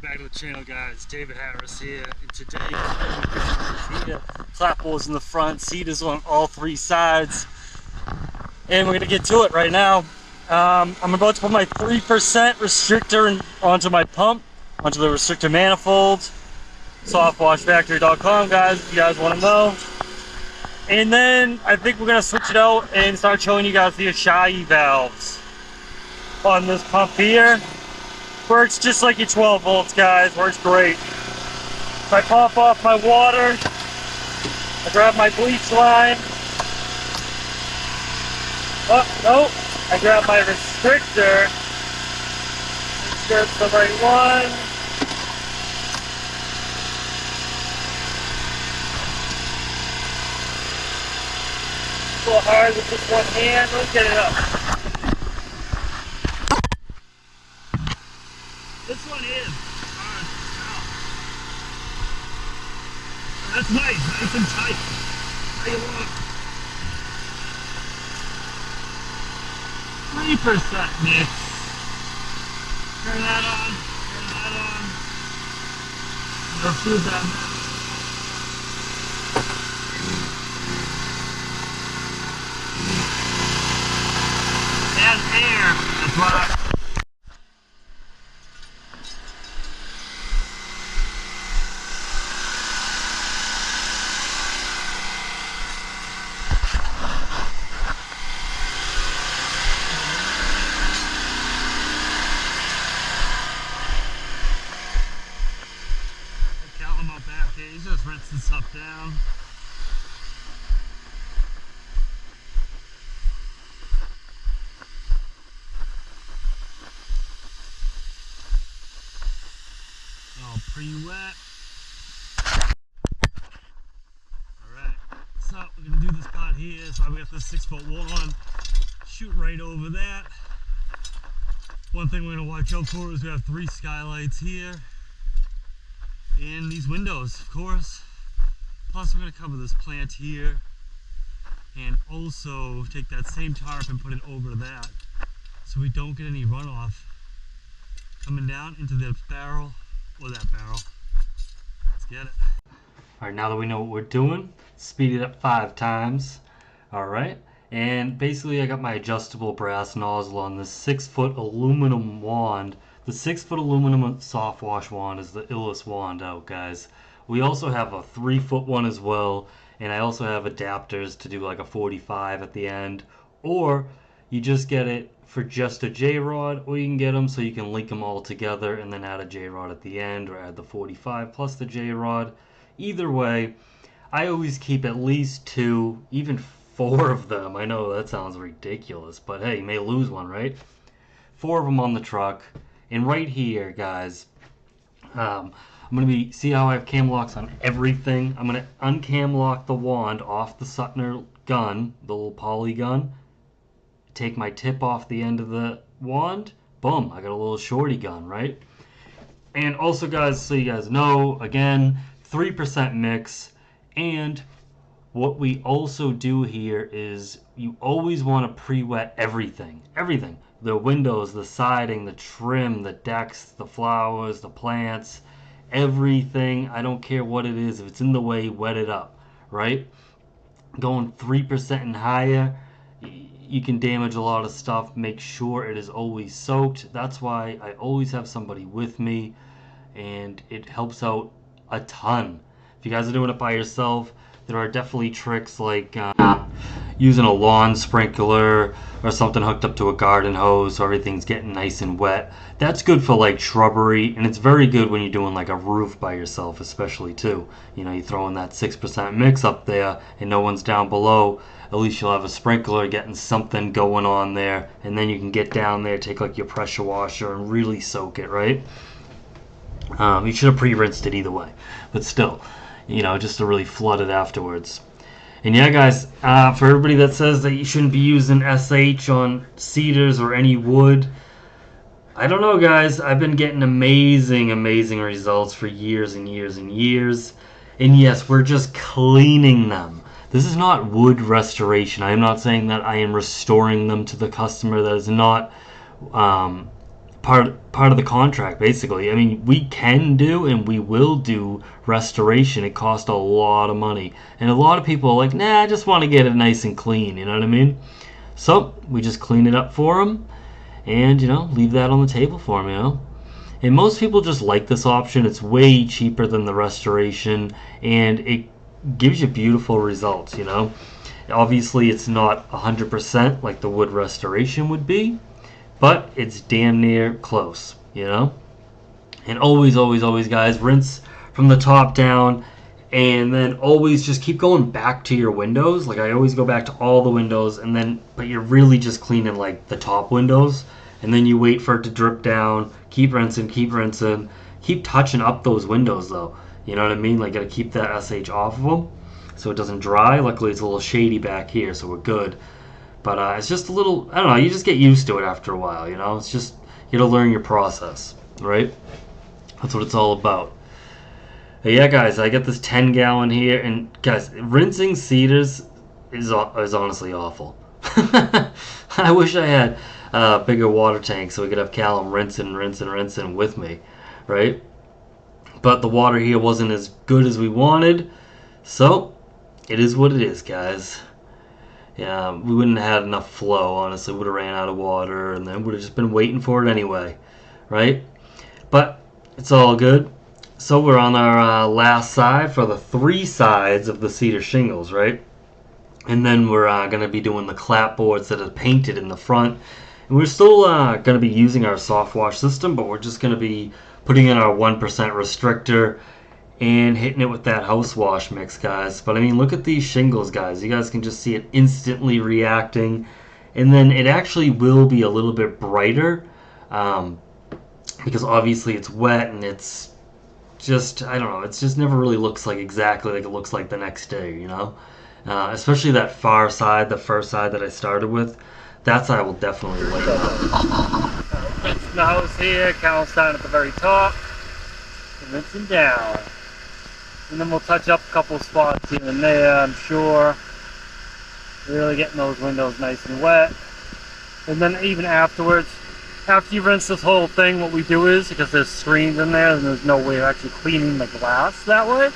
back to the channel, guys. David Harris here, and today we're here. Clapboards in the front, Cedars on all three sides, and we're gonna get to it right now. I'm about to put my 3% restrictor onto my pump, onto the restrictor manifold. Softwashfactory.com, guys, if you guys want to know. And then I think we're gonna switch it out and start showing you guys the Asahi valves on this pump here. Works just like your 12 volts, guys. Works great. If I pop off my water, I grab my bleach line. Oh, no. I grab my restrictor. Make sure it's the right one. A little hard with just one hand. Let's get it up. This one is hard to sell. That's nice and tight. How you want? 3% mix. Turn that on. Turn that on. Let's do that. And air. That's what I. He's just rinse this up down. All pre-wet. Alright, so we're going to do this part here. So we got this 6-foot wand. Shoot right over that. One thing we're going to watch out for is we have 3 skylights here. And these windows, of course. Plus we're going to cover this plant here and also take that same tarp and put it over that so we don't get any runoff coming down into the barrel or that barrel. Let's get it. Alright, now that we know what we're doing, speed it up 5 times. Alright, and basically I got my adjustable brass nozzle on this 6-foot aluminum wand. The 6-foot aluminum soft wash wand is the illest wand out, guys. We also have a 3-foot one as well, and I also have adapters to do like a 45 at the end, or you just get it for just a J-rod, or you can get them so you can link them all together and then add a J-rod at the end, or add the 45 plus the J-rod. Either way, I always keep at least 2, even 4 of them. I know that sounds ridiculous, but hey, you may lose one, right? 4 of them on the truck. And right here, guys, I'm going to be, see how I have cam locks on everything? I'm going to uncam lock the wand off the Suttner gun, the little poly gun. Take my tip off the end of the wand. Boom, I got a little shorty gun, right? And also, guys, so you guys know, again, 3% mix. And what we also do here is you always want to pre-wet everything. Everything. The windows, the siding, the trim, the decks, the flowers, the plants, everything. I don't care what it is. If it's in the way, wet it up, right? Going 3% and higher, you can damage a lot of stuff. Make sure it is always soaked. That's why I always have somebody with me, and it helps out a ton. If you guys are doing it by yourself, there are definitely tricks like using a lawn sprinkler or something hooked up to a garden hose so everything's getting nice and wet. That's good for like shrubbery, and it's very good when you're doing like a roof by yourself, especially too. You know, you throw in that 6% mix up there and no one's down below. At least you'll have a sprinkler getting something going on there, and then you can get down there, take like your pressure washer and really soak it, right? You should have pre-rinsed it either way, but still, you know, just to really flood it afterwards. And yeah, guys, for everybody that says that you shouldn't be using SH on cedars or any wood, I don't know, guys. I've been getting amazing results for years and years and years. And yes, we're just cleaning them. This is not wood restoration. I am not saying that I am restoring them to the customer. That is not part part of the contract, basically. I mean, we can do and we will do restoration. It costs a lot of money, and a lot of people are like, nah, I just want to get it nice and clean. You know what I mean? So we just clean it up for them, and leave that on the table for them. And most people just like this option. It's way cheaper than the restoration, and it gives you beautiful results. Obviously, it's not 100% like the wood restoration would be, but it's damn near close. And always, always, always, guys, rinse from the top down, and then always just keep going back to your windows. Like, I always go back to all the windows, but you're really just cleaning like the top windows, and then you wait for it to drip down. Keep rinsing, keep touching up those windows, though. You know what I mean? Like, gotta keep that SH off of them so it doesn't dry. Luckily, it's a little shady back here, so we're good. But it's just a little, I don't know, you just get used to it after a while. It's just, you gotta learn your process, right? That's what it's all about. But yeah, guys, I got this 10-gallon here, and guys, rinsing cedars is honestly awful. I wish I had a bigger water tank so we could have Callum rinsing with me, right? But the water here wasn't as good as we wanted, so it is what it is, guys. Yeah, we wouldn't have had enough flow, honestly. Would have ran out of water, and then would have just been waiting for it anyway, right? But it's all good. So we're on our last side for the 3 sides of the cedar shingles, right? And then we're going to be doing the clapboards that are painted in the front. And we're still going to be using our soft wash system, but we're just going to be putting in our 1% restrictor and hitting it with that house wash mix, guys. But I mean, look at these shingles, guys. You guys can just see it instantly reacting, and then it actually will be a little bit brighter because obviously it's wet, and it's just, I don't know, it's just never really looks like exactly like it looks like the next day, especially that far side, the first side that I started with. That side will definitely light up. The house here, Cal's starting at the very top, and rinsing down. And then we'll touch up a couple spots here and there, I'm sure. Really getting those windows nice and wet. And then even afterwards, after you rinse this whole thing, what we do is, because there's screens in there and there's no way of actually cleaning the glass that way,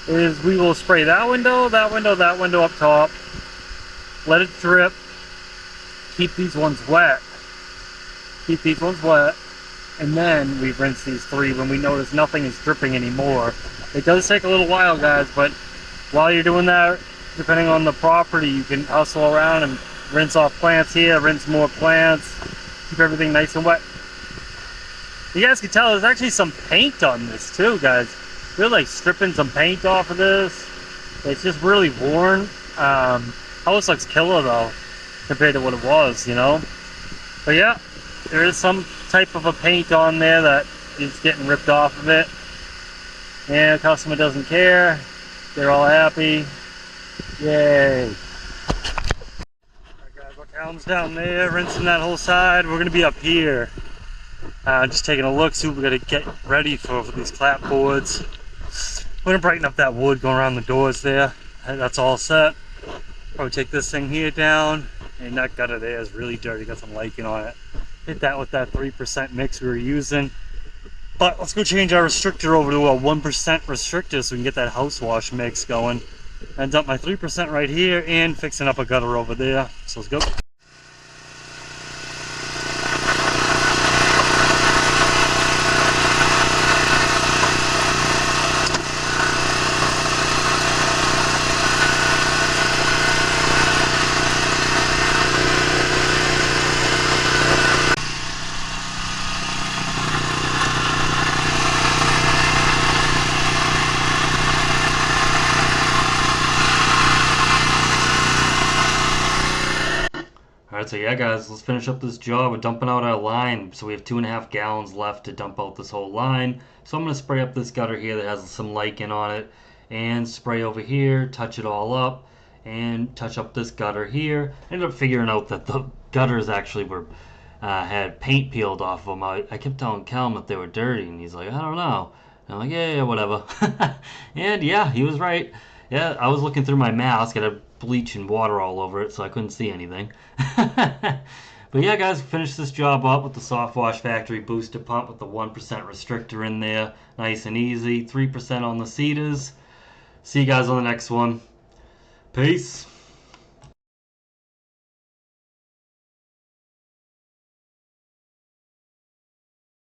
is we will spray that window, that window, that window up top, let it drip, keep these ones wet, and then we rinse these 3 when we notice nothing is dripping anymore. It does take a little while, guys, but while you're doing that, depending on the property, you can hustle around and rinse off plants here, rinse more plants, keep everything nice and wet. You guys can tell there's actually some paint on this too, guys. We're like stripping some paint off of this. It's just really worn. House looks killer though, compared to what it was, But yeah, there is some type of a paint on there that is getting ripped off of it. And the customer doesn't care. They're all happy. Yay. Alright guys, look, Callum's down there rinsing that whole side. We're going to be up here. Just taking a look, see what we're going to get ready for these clapboards. We're going to brighten up that wood going around the doors there. That's all set. Probably take this thing here down. And that gutter there is really dirty. Got some lichen on it. Hit that with that 3% mix we were using. But let's go change our restrictor over to a 1% restrictor so we can get that house wash mix going. And dump my 3% right here and fixing up a gutter over there. So let's go. Alright, so yeah guys, let's finish up this job. We're dumping out our line, so we have 2.5 gallons left to dump out this whole line. So I'm going to spray up this gutter here that has some lichen on it, and spray over here, touch it all up, and touch up this gutter here. I ended up figuring out that the gutters actually were had paint peeled off of them. I kept telling Callum that they were dirty, and he's like, I don't know. And I'm like, yeah, whatever. And yeah, he was right. Yeah, I was looking through my mask, it had bleach and water all over it, so I couldn't see anything. But yeah, guys, finish this job up with the Soft Wash Factory booster pump with the 1% restrictor in there. Nice and easy. 3% on the Cedars. See you guys on the next one. Peace.